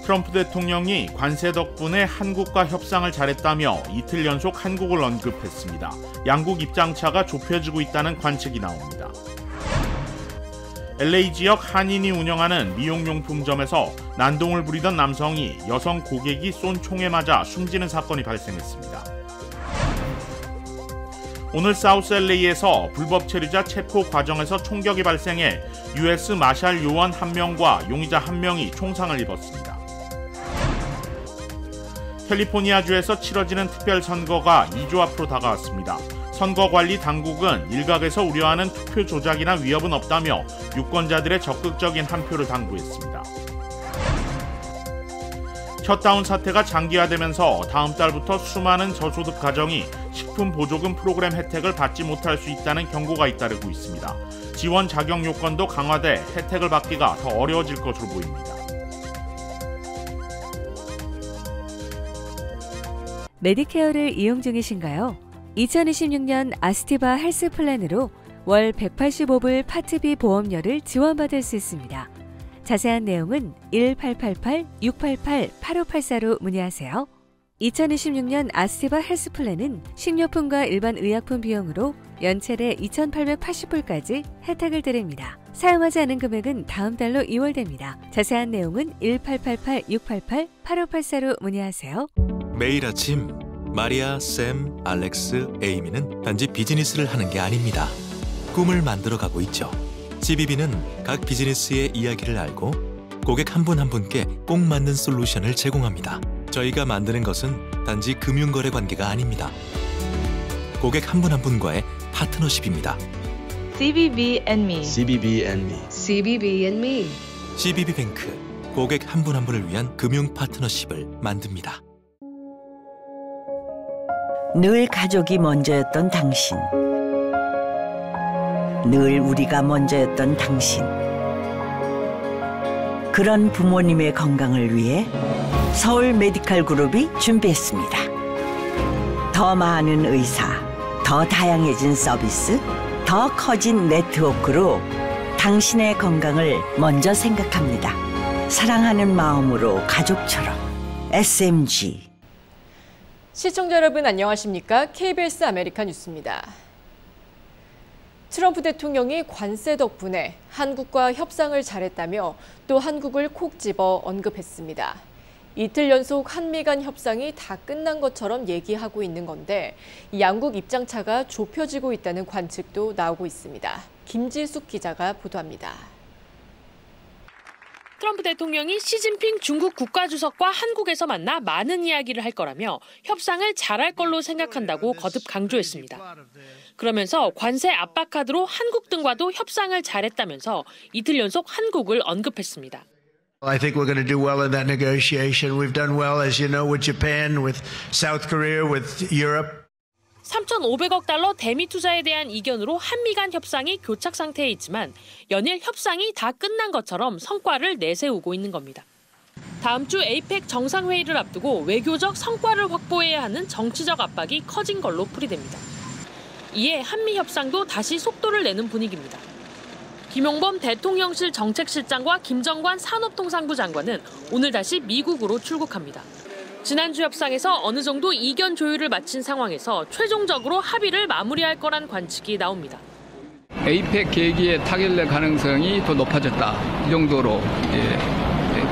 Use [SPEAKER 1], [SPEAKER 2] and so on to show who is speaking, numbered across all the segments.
[SPEAKER 1] 트럼프 대통령이 관세 덕분에 한국과 협상을 잘했다며 이틀 연속 한국을 언급했습니다. 양국 입장차가 좁혀지고 있다는 관측이 나옵니다. LA 지역 한인이 운영하는 미용용품점에서 난동을 부리던 남성이 여성 고객이 쏜 총에 맞아 숨지는 사건이 발생했습니다. 오늘 사우스 LA에서 불법 체류자 체포 과정에서 총격이 발생해 US 마샬 요원 1명과 용의자 1명이 총상을 입었습니다. 캘리포니아주에서 치러지는 특별선거가 2주 앞으로 다가왔습니다. 선거관리 당국은 일각에서 우려하는 투표 조작이나 위협은 없다며 유권자들의 적극적인 한 표를 당부했습니다. 셧다운 사태가 장기화되면서 다음 달부터 수많은 저소득 가정이 식품 보조금 프로그램 혜택을 받지 못할 수 있다는 경고가 잇따르고 있습니다. 지원 자격 요건도 강화돼 혜택을 받기가 더 어려워질 것으로 보입니다.
[SPEAKER 2] 메디케어를 이용 중이신가요? 2026년 아스티바 헬스 플랜으로 월 185불 파트비 보험료를 지원받을 수 있습니다. 자세한 내용은 1888-688-8584로 문의하세요. 2026년 아스티바 헬스 플랜은 식료품과 일반 의약품 비용으로 연체대 2,880불까지 혜택을 드립니다. 사용하지 않은 금액은 다음 달로 2월됩니다. 자세한 내용은 1888-688-8584로 문의하세요.
[SPEAKER 3] 매일 아침 마리아, 샘, 알렉스, 에이미는 단지 비즈니스를 하는 게 아닙니다. 꿈을 만들어가고 있죠. CBB는 각 비즈니스의 이야기를 알고 고객 한 분 한 분께 꼭 맞는 솔루션을 제공합니다. 저희가 만드는 것은 단지 금융거래 관계가 아닙니다. 고객 한 분 한 분과의 파트너십입니다.
[SPEAKER 4] CBB and me.
[SPEAKER 5] CBB and me.
[SPEAKER 4] CBB and me.
[SPEAKER 3] CBB뱅크, 고객 한 분 한 분을 위한 금융 파트너십을 만듭니다.
[SPEAKER 6] 늘 가족이 먼저였던 당신. 늘 우리가 먼저였던 당신. 그런 부모님의 건강을 위해 서울 메디칼 그룹이 준비했습니다. 더 많은 의사, 더 다양해진 서비스, 더 커진 네트워크로 당신의 건강을 먼저 생각합니다. 사랑하는 마음으로 가족처럼 SMG.
[SPEAKER 7] 시청자 여러분 안녕하십니까? KBS 아메리카 뉴스입니다. 트럼프 대통령이 관세 덕분에 한국과 협상을 잘했다며 또 한국을 콕 집어 언급했습니다. 이틀 연속 한미 간 협상이 다 끝난 것처럼 얘기하고 있는 건데 양국 입장차가 좁혀지고 있다는 관측도 나오고 있습니다. 김지숙 기자가 보도합니다.
[SPEAKER 8] 트럼프 대통령이 시진핑 중국 국가주석과 한국에서 만나 많은 이야기를 할 거라며 협상을 잘할 걸로 생각한다고 거듭 강조했습니다. 그러면서 관세 압박 카드로 한국 등과도 협상을 잘했다면서 이틀 연속 한국을 언급했습니다.
[SPEAKER 9] I think we're going to do well in that negotiation. We've done well, as you know, with Japan, with South Korea, with Europe.
[SPEAKER 8] 3,500억 달러 대미 투자에 대한 이견으로 한미 간 협상이 교착 상태에 있지만 연일 협상이 다 끝난 것처럼 성과를 내세우고 있는 겁니다. 다음 주 에이펙 정상회의를 앞두고 외교적 성과를 확보해야 하는 정치적 압박이 커진 걸로 풀이됩니다. 이에 한미 협상도 다시 속도를 내는 분위기입니다. 김용범 대통령실 정책실장과 김정관 산업통상부 장관은 오늘 다시 미국으로 출국합니다. 지난주 협상에서 어느 정도 이견 조율을 마친 상황에서 최종적으로 합의를 마무리할 거란 관측이 나옵니다.
[SPEAKER 10] 에이펙 계기의 타결될 가능성이 더 높아졌다. 이 정도로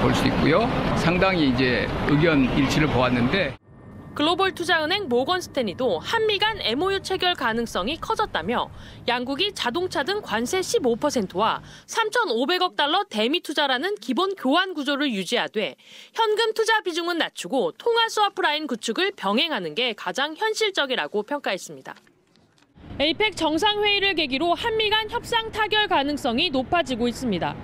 [SPEAKER 10] 볼 수 있고요. 상당히 의견 일치를 보았는데
[SPEAKER 8] 글로벌 투자은행 모건 스탠리도 한미 간 MOU 체결 가능성이 커졌다며 양국이 자동차 등 관세 15%와 3,500억 달러 대미 투자라는 기본 교환 구조를 유지하되 현금 투자 비중은 낮추고 통화 스와프 라인 구축을 병행하는 게 가장 현실적이라고 평가했습니다. 에이펙 정상회의를 계기로 한미 간 협상 타결 가능성이 높아지고 있습니다.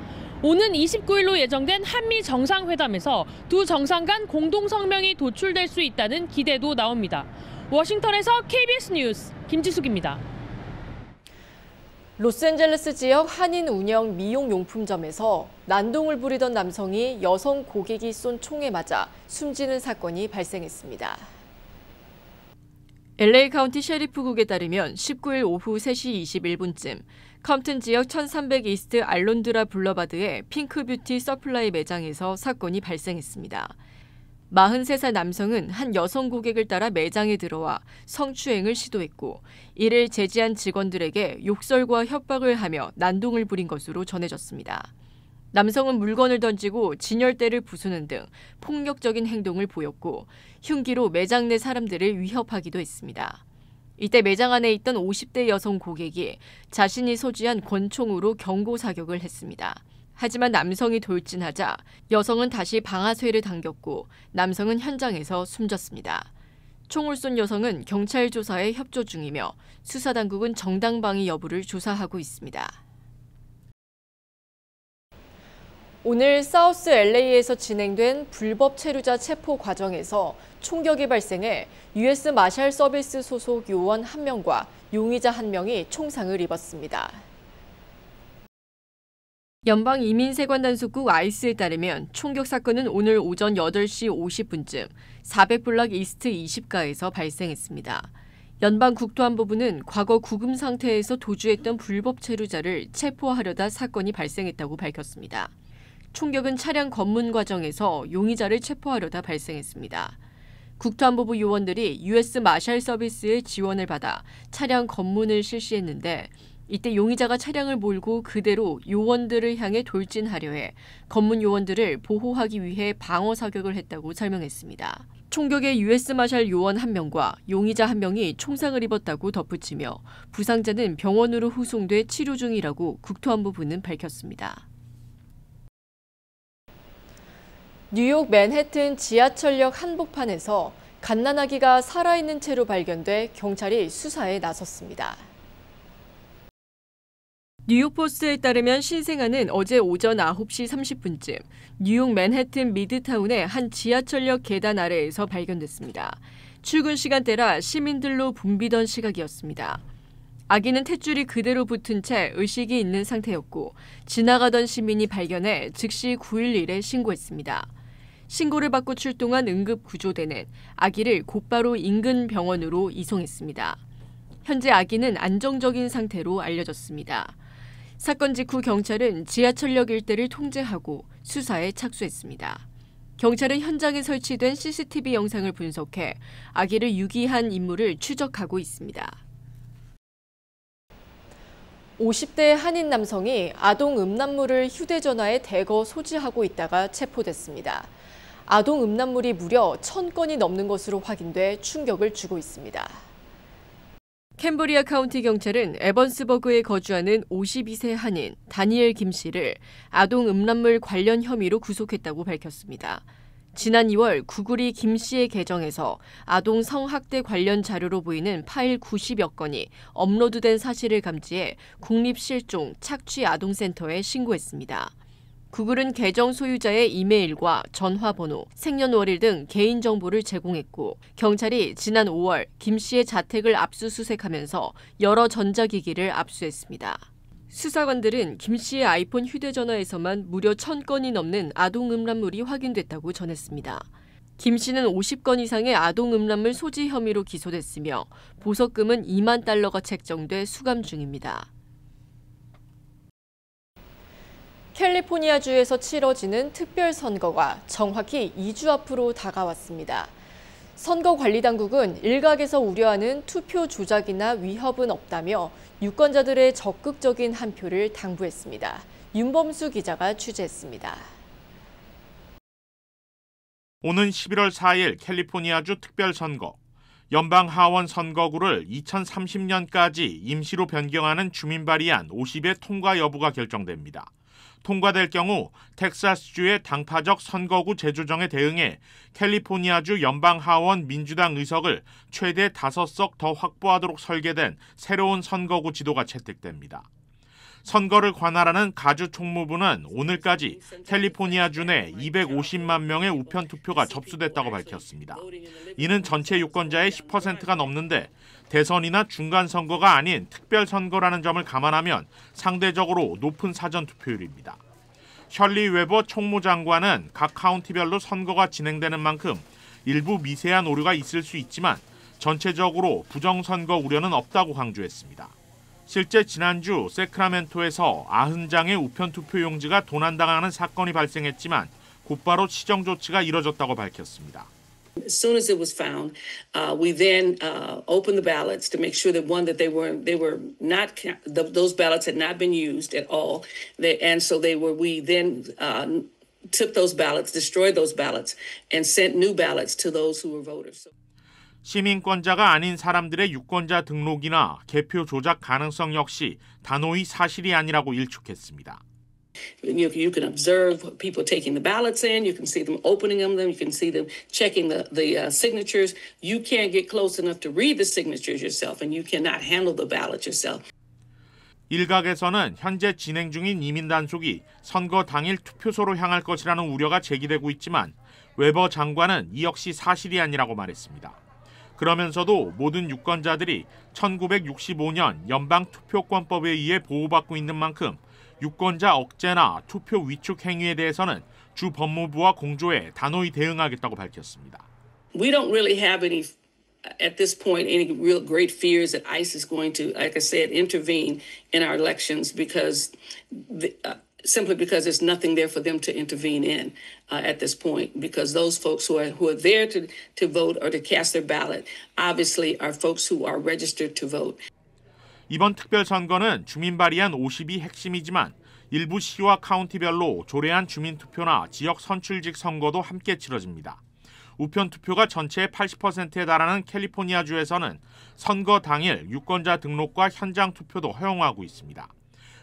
[SPEAKER 8] 오는 29일로 예정된 한미 정상회담에서 두 정상 간 공동성명이 도출될 수 있다는 기대도 나옵니다. 워싱턴에서 KBS 뉴스 김지숙입니다.
[SPEAKER 7] 로스앤젤레스 지역 한인 운영 미용용품점에서 난동을 부리던 남성이 여성 고객이 쏜 총에 맞아 숨지는 사건이 발생했습니다. LA 카운티 셰리프국에 따르면 19일 오후 3시 21분쯤 컴튼 지역 1300 이스트 알론드라 블러바드의 핑크뷰티 서플라이 매장에서 사건이 발생했습니다. 43살 남성은 한 여성 고객을 따라 매장에 들어와 성추행을 시도했고 이를 제지한 직원들에게 욕설과 협박을 하며 난동을 부린 것으로 전해졌습니다. 남성은 물건을 던지고 진열대를 부수는 등 폭력적인 행동을 보였고 흉기로 매장 내 사람들을 위협하기도 했습니다. 이때 매장 안에 있던 50대 여성 고객이 자신이 소지한 권총으로 경고 사격을 했습니다. 하지만 남성이 돌진하자 여성은 다시 방아쇠를 당겼고 남성은 현장에서 숨졌습니다. 총을 쏜 여성은 경찰 조사에 협조 중이며 수사당국은 정당방위 여부를 조사하고 있습니다. 오늘 사우스 LA에서 진행된 불법 체류자 체포 과정에서 총격이 발생해 US 마샬 서비스 소속 요원 1명과 용의자 1명이 총상을 입었습니다. 연방이민세관단속국 ICE에 따르면 총격 사건은 오늘 오전 8시 50분쯤 400블락 이스트 20가에서 발생했습니다. 연방국토안보부는 과거 구금 상태에서 도주했던 불법 체류자를 체포하려다 사건이 발생했다고 밝혔습니다. 총격은 차량 검문 과정에서 용의자를 체포하려다 발생했습니다. 국토안보부 요원들이 US 마샬 서비스의 지원을 받아 차량 검문을 실시했는데 이때 용의자가 차량을 몰고 그대로 요원들을 향해 돌진하려 해 검문 요원들을 보호하기 위해 방어 사격을 했다고 설명했습니다. 총격에 US 마샬 요원 1명과 용의자 1명이 총상을 입었다고 덧붙이며 부상자는 병원으로 후송돼 치료 중이라고 국토안보부는 밝혔습니다. 뉴욕 맨해튼 지하철역 한복판에서 갓난아기가 살아있는 채로 발견돼 경찰이 수사에 나섰습니다. 뉴욕포스트에 따르면 신생아는 어제 오전 9시 30분쯤 뉴욕 맨해튼 미드타운의 한 지하철역 계단 아래에서 발견됐습니다. 출근 시간대라 시민들로 붐비던 시각이었습니다. 아기는 탯줄이 그대로 붙은 채 의식이 있는 상태였고 지나가던 시민이 발견해 즉시 911에 신고했습니다. 신고를 받고 출동한 응급구조대는 아기를 곧바로 인근 병원으로 이송했습니다. 현재 아기는 안정적인 상태로 알려졌습니다. 사건 직후 경찰은 지하철역 일대를 통제하고 수사에 착수했습니다. 경찰은 현장에 설치된 CCTV 영상을 분석해 아기를 유기한 인물을 추적하고 있습니다. 50대 한인 남성이 아동 음란물을 휴대전화에 대거 소지하고 있다가 체포됐습니다. 아동 음란물이 무려 1000건이 넘는 것으로 확인돼 충격을 주고 있습니다. 캠브리아 카운티 경찰은 에번스버그에 거주하는 52세 한인 다니엘 김 씨를 아동 음란물 관련 혐의로 구속했다고 밝혔습니다. 지난 2월 구글이 김 씨의 계정에서 아동 성학대 관련 자료로 보이는 파일 90여 건이 업로드된 사실을 감지해 국립실종 착취아동센터에 신고했습니다. 구글은 계정 소유자의 이메일과 전화번호, 생년월일 등 개인정보를 제공했고 경찰이 지난 5월 김 씨의 자택을 압수수색하면서 여러 전자기기를 압수했습니다. 수사관들은 김 씨의 아이폰 휴대전화에서만 무려 1000건이 넘는 아동 음란물이 확인됐다고 전했습니다. 김 씨는 50건 이상의 아동 음란물 소지 혐의로 기소됐으며 보석금은 $20,000가 책정돼 수감 중입니다. 캘리포니아주에서 치러지는 특별선거가 정확히 2주 앞으로 다가왔습니다. 선거관리당국은 일각에서 우려하는 투표 조작이나 위협은 없다며 유권자들의 적극적인 한 표를 당부했습니다. 윤범수 기자가 취재했습니다.
[SPEAKER 1] 오는 11월 4일 캘리포니아주 특별선거. 연방 하원 선거구를 2030년까지 임시로 변경하는 주민 발의안 50의 통과 여부가 결정됩니다. 통과될 경우 텍사스주의 당파적 선거구 재조정에 대응해 캘리포니아주 연방하원 민주당 의석을 최대 5석 더 확보하도록 설계된 새로운 선거구 지도가 채택됩니다. 선거를 관할하는 가주 총무부는 오늘까지 캘리포니아주 내 250만 명의 우편 투표가 접수됐다고 밝혔습니다. 이는 전체 유권자의 10%가 넘는데 대선이나 중간선거가 아닌 특별선거라는 점을 감안하면 상대적으로 높은 사전투표율입니다. 셜리 웨버 총무장관은 각 카운티별로 선거가 진행되는 만큼 일부 미세한 오류가 있을 수 있지만 전체적으로 부정선거 우려는 없다고 강조했습니다. 실제 지난주 세크라멘토에서 90장의 우편 투표 용지가 도난당하는 사건이 발생했지만 곧바로 시정 조치가 이뤄졌다고 밝혔습니다.
[SPEAKER 5] As soon as it was found, we then opened the ballots to make sure that that they were not those ballots had not been used at all, and so we then took those ballots, destroyed those ballots, and sent new ballots to those who were voters.
[SPEAKER 1] 시민권자가 아닌 사람들의 유권자 등록이나 개표 조작 가능성 역시 단호히 사실이 아니라고 일축했습니다.
[SPEAKER 5] You can observe people taking the ballots in. You can see them opening them. You can see them checking the signatures. You can't get close enough to read the signatures yourself, and you cannot handle the ballot yourself.
[SPEAKER 1] 일각에서는 현재 진행 중인 이민 단속이 선거 당일 투표소로 향할 것이라는 우려가 제기되고 있지만 웨버 장관은 이 역시 사실이 아니라고 말했습니다. 그러면서도 모든 유권자들이 1965년 연방투표권법에 의해 보호받고 있는 만큼 유권자 억제나 투표 위축 행위에 대해서는 주 법무부와 공조해 단호히 대응하겠다고 밝혔습니다.
[SPEAKER 5] We don't really have any, at this point, any real great fears that ICE is going to, like I said, intervene in our elections because simply because there's nothing there for them to intervene in at this point. Because those folks who are there to vote or to cast their ballot, obviously, are folks who are registered to vote.
[SPEAKER 1] 이번 특별선거는 주민 발의안 50이 핵심이지만 일부 시와 카운티별로 조례안 주민투표나 지역 선출직 선거도 함께 치러집니다. 우편 투표가 전체의 80%에 달하는 캘리포니아주에서는 선거 당일 유권자 등록과 현장 투표도 허용하고 있습니다.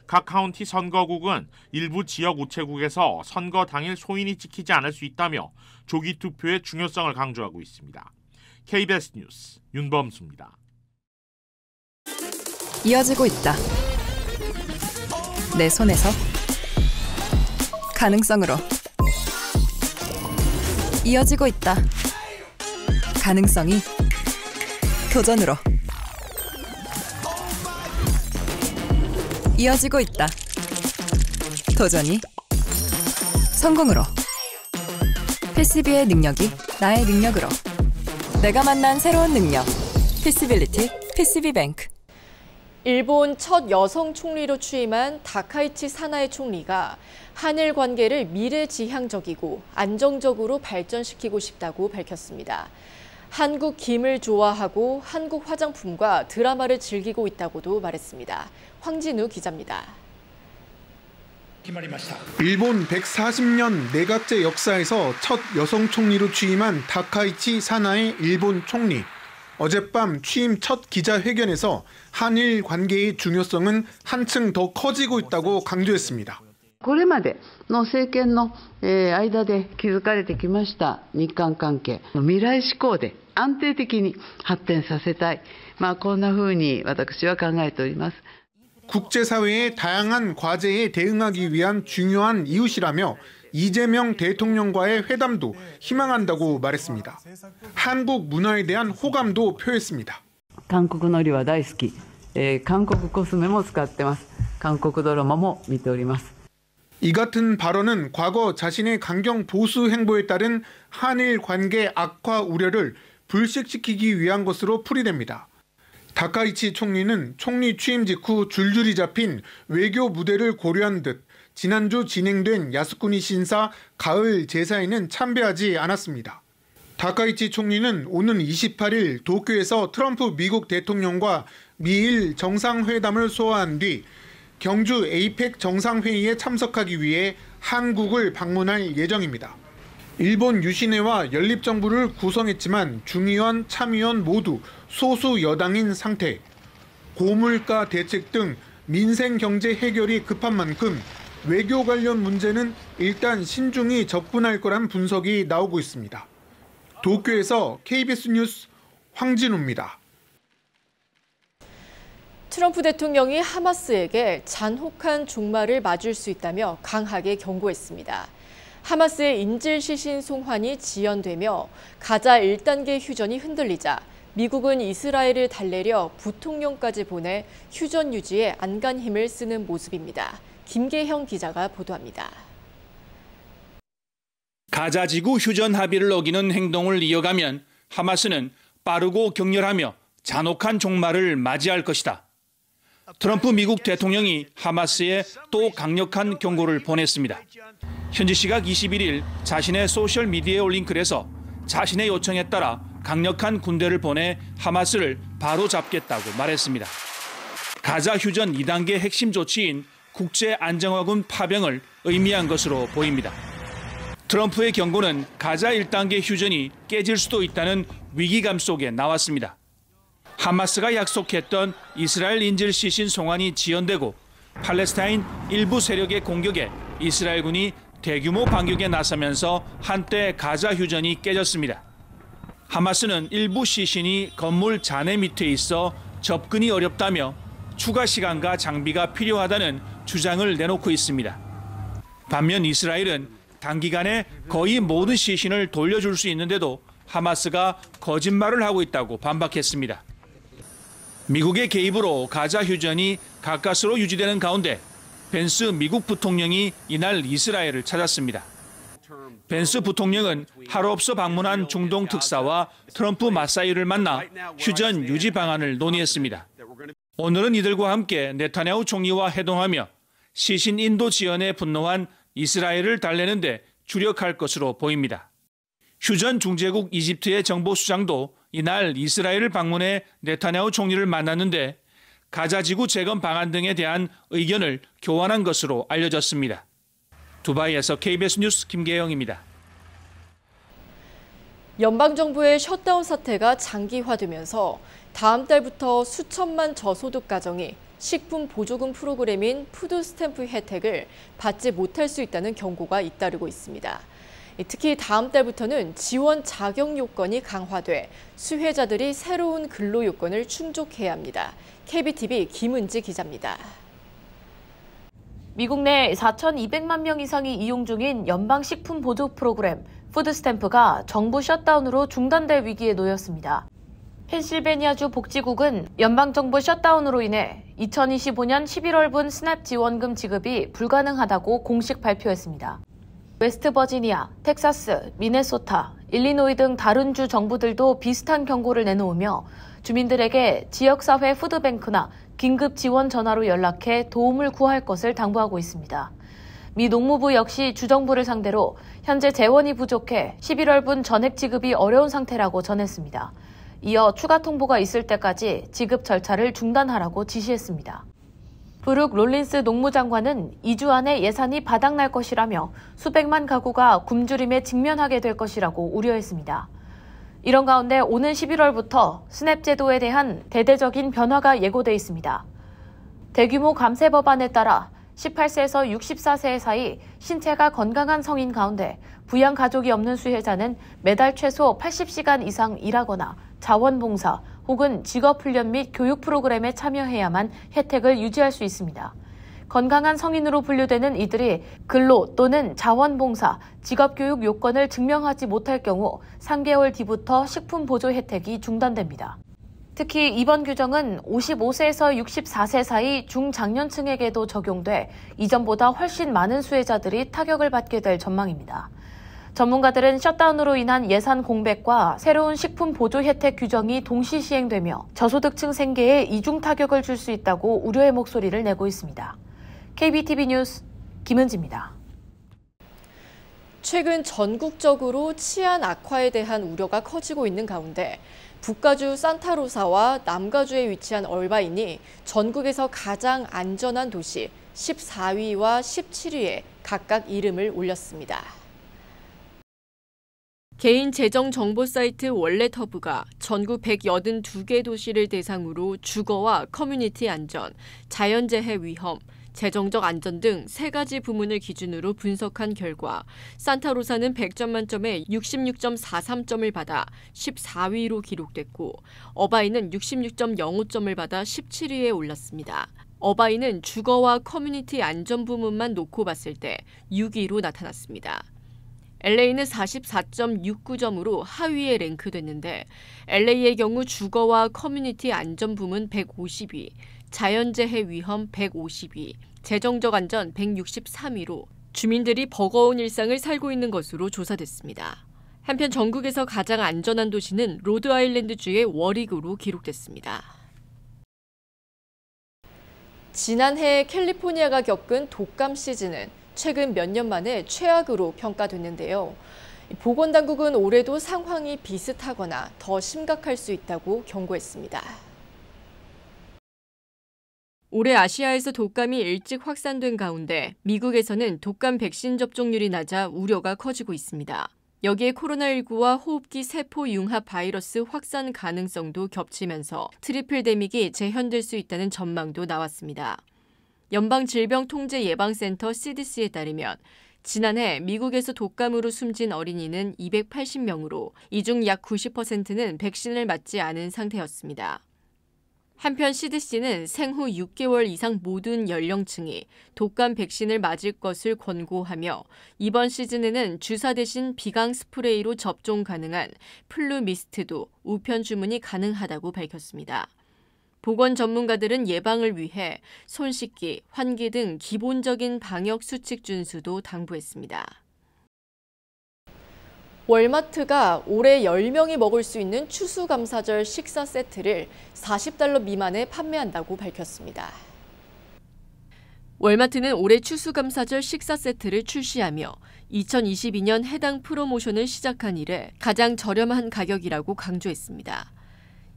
[SPEAKER 1] 각 카운티 선거국은 일부 지역 우체국에서 선거 당일 소인이 찍히지 않을 수 있다며 조기 투표의 중요성을 강조하고 있습니다. KBS 뉴스 윤범수입니다.
[SPEAKER 11] 이어지고 있다. 내 손에서 가능성으로 이어지고 있다. 가능성이 도전으로 이어지고 있다. 도전이 성공으로. 패시비의 능력이 나의 능력으로. 내가 만난 새로운 능력. 패시빌리티 패시비뱅크.
[SPEAKER 7] 일본 첫 여성 총리로 취임한 다카이치 사나에 총리가 한일 관계를 미래지향적이고 안정적으로 발전시키고 싶다고 밝혔습니다. 한국 김을 좋아하고 한국 화장품과 드라마를 즐기고 있다고도 말했습니다. 황진우 기자입니다.
[SPEAKER 12] 일본 140년 내각제 역사에서 첫 여성 총리로 취임한 다카이치 사나에 일본 총리. 어젯밤 취임 첫 기자회견에서 한일 관계의 중요성은 한층 더 커지고 있다고 강조했습니다.
[SPEAKER 13] これまでの政権の間で築かれてきました日韓関係、未来志向で安定的に発展させたい、こんな風に私は考えております。
[SPEAKER 12] 국제사회의 다양한 과제에 대응하기 위한 중요한 이웃이라며 이재명 대통령과의 회담도 희망한다고 말했습니다. 한국 문화에 대한 호감도 표했습니다.
[SPEAKER 13] 한국 놀이は大好き、韓国コスメも使ってます。韓国ドラマも見ております。
[SPEAKER 12] 이 같은 발언은 과거 자신의 강경 보수 행보에 따른 한일 관계 악화 우려를 불식시키기 위한 것으로 풀이됩니다. 다카이치 총리는 총리 취임 직후 줄줄이 잡힌 외교 무대를 고려한 듯 지난주 진행된 야스쿠니 신사 가을 제사에는 참배하지 않았습니다. 다카이치 총리는 오는 28일 도쿄에서 트럼프 미국 대통령과 미일 정상회담을 소화한 뒤 경주 에이펙 정상회의에 참석하기 위해 한국을 방문할 예정입니다. 일본 유신회와 연립정부를 구성했지만 중의원, 참의원 모두 소수 여당인 상태. 고물가 대책 등 민생 경제 해결이 급한 만큼 외교 관련 문제는 일단 신중히 접근할 거란 분석이 나오고 있습니다. 도쿄에서 KBS 뉴스 황진우입니다.
[SPEAKER 7] 트럼프 대통령이 하마스에게 잔혹한 종말을 맞을 수 있다며 강하게 경고했습니다. 하마스의 인질 시신 송환이 지연되며 가자 1단계 휴전이 흔들리자 미국은 이스라엘을 달래려 부통령까지 보내 휴전 유지에 안간힘을 쓰는 모습입니다. 김계형 기자가 보도합니다.
[SPEAKER 14] 가자 지구 휴전 합의를 어기는 행동을 이어가면 하마스는 빠르고 격렬하며 잔혹한 종말을 맞이할 것이다. 트럼프 미국 대통령이 하마스에 또 강력한 경고를 보냈습니다. 현지 시각 21일 자신의 소셜미디어에 올린 글에서 자신의 요청에 따라 강력한 군대를 보내 하마스를 바로잡겠다고 말했습니다. 가자 휴전 2단계 핵심 조치인 국제안정화군 파병을 의미한 것으로 보입니다. 트럼프의 경고는 가자 1단계 휴전이 깨질 수도 있다는 위기감 속에 나왔습니다. 하마스가 약속했던 이스라엘 인질 시신 송환이 지연되고 팔레스타인 일부 세력의 공격에 이스라엘군이 대규모 반격에 나서면서 한때 가자 휴전이 깨졌습니다. 하마스는 일부 시신이 건물 잔해 밑에 있어 접근이 어렵다며 추가 시간과 장비가 필요하다는 주장을 내놓고 있습니다. 반면 이스라엘은 단기간에 거의 모든 시신을 돌려줄 수 있는데도 하마스가 거짓말을 하고 있다고 반박했습니다. 미국의 개입으로 가자 휴전이 가까스로 유지되는 가운데 벤스 미국 부통령이 이날 이스라엘을 찾았습니다. 벤스 부통령은 하루 앞서 방문한 중동 특사와 트럼프 맞사이를 만나 휴전 유지 방안을 논의했습니다. 오늘은 이들과 함께 네타냐후 총리와 회동하며 시신 인도 지연에 분노한 이스라엘을 달래는 데 주력할 것으로 보입니다. 휴전 중재국 이집트의 정보수장도 이날 이스라엘을 방문해 네타냐후 총리를 만났는데 가자지구 재건 방안 등에 대한 의견을 교환한 것으로 알려졌습니다. 두바이에서 KBS 뉴스 김계영입니다.
[SPEAKER 7] 연방정부의 셧다운 사태가 장기화되면서 다음 달부터 수천만 저소득 가정이 식품 보조금 프로그램인 푸드스탬프 혜택을 받지 못할 수 있다는 경고가 잇따르고 있습니다. 특히 다음 달부터는 지원 자격 요건이 강화돼 수혜자들이 새로운 근로 요건을 충족해야 합니다. KBTV 김은지 기자입니다.
[SPEAKER 15] 미국 내 4,200만 명 이상이 이용 중인 연방식품 보조 프로그램 푸드스탬프가 정부 셧다운으로 중단될 위기에 놓였습니다. 펜실베니아주 복지국은 연방정부 셧다운으로 인해 2025년 11월분 스냅 지원금 지급이 불가능하다고 공식 발표했습니다. 웨스트버지니아, 텍사스, 미네소타, 일리노이 등 다른 주 정부들도 비슷한 경고를 내놓으며 주민들에게 지역사회 푸드뱅크나 긴급 지원 전화로 연락해 도움을 구할 것을 당부하고 있습니다. 미 농무부 역시 주정부를 상대로 현재 재원이 부족해 11월분 전액 지급이 어려운 상태라고 전했습니다. 이어 추가 통보가 있을 때까지 지급 절차를 중단하라고 지시했습니다. 브룩 롤린스 농무장관은 2주 안에 예산이 바닥날 것이라며 수백만 가구가 굶주림에 직면하게 될 것이라고 우려했습니다. 이런 가운데 오는 11월부터 스냅 제도에 대한 대대적인 변화가 예고돼 있습니다. 대규모 감세 법안에 따라 18세에서 64세 사이 신체가 건강한 성인 가운데 부양 가족이 없는 수혜자는 매달 최소 80시간 이상 일하거나 자원봉사 혹은 직업훈련 및 교육 프로그램에 참여해야만 혜택을 유지할 수 있습니다. 건강한 성인으로 분류되는 이들이 근로 또는 자원봉사, 직업교육 요건을 증명하지 못할 경우 3개월 뒤부터 식품 보조 혜택이 중단됩니다. 특히 이번 규정은 55세에서 64세 사이 중장년층에게도 적용돼 이전보다 훨씬 많은 수혜자들이 타격을 받게 될 전망입니다. 전문가들은 셧다운으로 인한 예산 공백과 새로운 식품 보조 혜택 규정이 동시 시행되며 저소득층 생계에 이중 타격을 줄 수 있다고 우려의 목소리를 내고 있습니다. KBTV 뉴스 김은지입니다.
[SPEAKER 7] 최근 전국적으로 치안 악화에 대한 우려가 커지고 있는 가운데 북가주 산타로사와 남가주에 위치한 얼바인이 전국에서 가장 안전한 도시 14위와 17위에 각각 이름을 올렸습니다. 개인 재정 정보 사이트 월렛허브가 전국 182개 도시를 대상으로 주거와 커뮤니티 안전, 자연재해 위험, 재정적 안전 등 3가지 부문을 기준으로 분석한 결과 산타로사는 100점 만점에 66.43점을 받아 14위로 기록됐고 어바인은 66.05점을 받아 17위에 올랐습니다. 어바인은 주거와 커뮤니티 안전 부문만 놓고 봤을 때 6위로 나타났습니다. LA는 44.69점으로 하위에 랭크됐는데 LA의 경우 주거와 커뮤니티 안전 부문 150위, 자연재해 위험 150위, 재정적 안전 163위로 주민들이 버거운 일상을 살고 있는 것으로 조사됐습니다. 한편 전국에서 가장 안전한 도시는 로드아일랜드주의 워릭으로 기록됐습니다. 지난해 캘리포니아가 겪은 독감 시즌은 최근 몇 년 만에 최악으로 평가됐는데요. 보건당국은 올해도 상황이 비슷하거나 더 심각할 수 있다고 경고했습니다. 올해 아시아에서 독감이 일찍 확산된 가운데 미국에서는 독감 백신 접종률이 낮아 우려가 커지고 있습니다. 여기에 코로나19와 호흡기 세포 융합 바이러스 확산 가능성도 겹치면서 트리플 데믹이 재현될 수 있다는 전망도 나왔습니다. 연방질병통제예방센터 CDC에 따르면 지난해 미국에서 독감으로 숨진 어린이는 280명으로 이 중 약 90%는 백신을 맞지 않은 상태였습니다. 한편 CDC는 생후 6개월 이상 모든 연령층이 독감 백신을 맞을 것을 권고하며 이번 시즌에는 주사 대신 비강 스프레이로 접종 가능한 플루 미스트도 우편 주문이 가능하다고 밝혔습니다. 보건 전문가들은 예방을 위해 손 씻기, 환기 등 기본적인 방역 수칙 준수도 당부했습니다. 월마트가 올해 10명이 먹을 수 있는 추수감사절 식사 세트를 $40 미만에 판매한다고 밝혔습니다. 월마트는 올해 추수감사절 식사 세트를 출시하며 2022년 해당 프로모션을 시작한 이래 가장 저렴한 가격이라고 강조했습니다.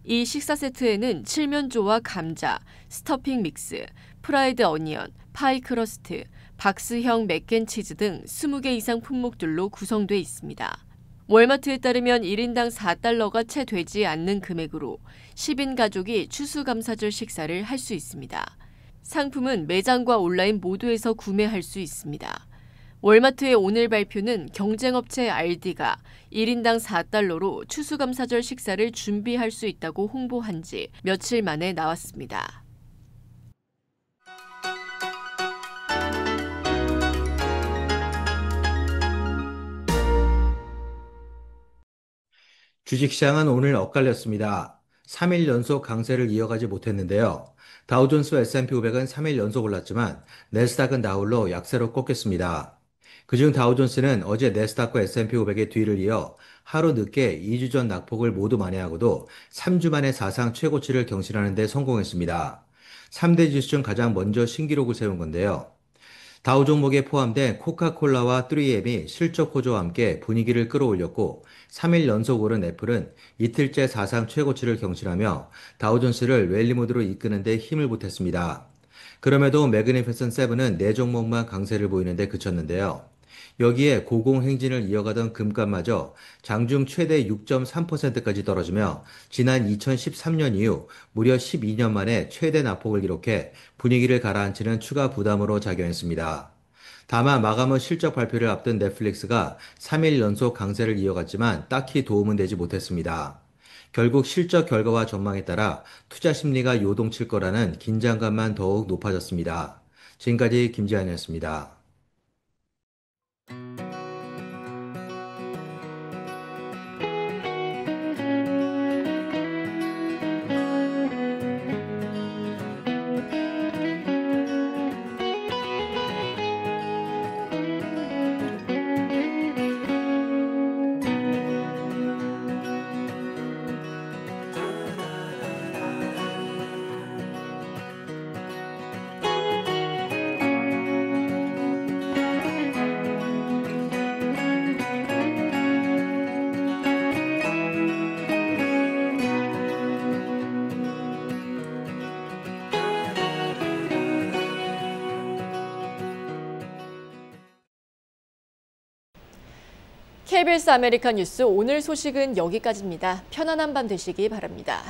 [SPEAKER 7] 이 식사 세트에는 칠면조와 감자, 스토핑 믹스, 프라이드 어니언, 파이 크러스트, 박스형 맥앤치즈 등 20개 이상 품목들로 구성돼 있습니다. 월마트에 따르면 1인당 $4가 채 되지 않는 금액으로 10인 가족이 추수감사절 식사를 할 수 있습니다. 상품은 매장과 온라인 모두에서 구매할 수 있습니다. 월마트의 오늘 발표는 경쟁업체 알디가 1인당 $4로 추수감사절 식사를 준비할 수 있다고 홍보한 지 며칠 만에 나왔습니다.
[SPEAKER 16] 주식시장은 오늘 엇갈렸습니다. 3일 연속 강세를 이어가지 못했는데요. 다우존스와 S&P 500은 3일 연속 올랐지만 내스닥은 나홀로 약세로 꺾였습니다. 그중 다우존스는 어제 내스닥과 S&P 500의 뒤를 이어 하루 늦게 2주 전 낙폭을 모두 만회하고도 3주 만에 사상 최고치를 경신하는 데 성공했습니다. 3대 지수 중 가장 먼저 신기록을 세운 건데요. 다우 종목에 포함된 코카콜라와 3M이 실적 호조와 함께 분위기를 끌어올렸고 3일 연속 오른 애플은 이틀째 사상 최고치를 경신하며 다우존스를 랠리 모드로 이끄는 데 힘을 보탰습니다. 그럼에도 매그니피센트 세븐은 4종목만 강세를 보이는 데 그쳤는데요. 여기에 고공행진을 이어가던 금값마저 장중 최대 6.3%까지 떨어지며 지난 2013년 이후 무려 12년 만에 최대 낙폭을 기록해 분위기를 가라앉히는 추가 부담으로 작용했습니다. 다만 마감후 실적 발표를 앞둔 넷플릭스가 3일 연속 강세를 이어갔지만 딱히 도움은 되지 못했습니다. 결국 실적 결과와 전망에 따라 투자 심리가 요동칠 거라는 긴장감만 더욱 높아졌습니다. 지금까지 김지한이었습니다.
[SPEAKER 7] KBS 아메리칸 뉴스 오늘 소식은 여기까지입니다. 편안한 밤 되시기 바랍니다.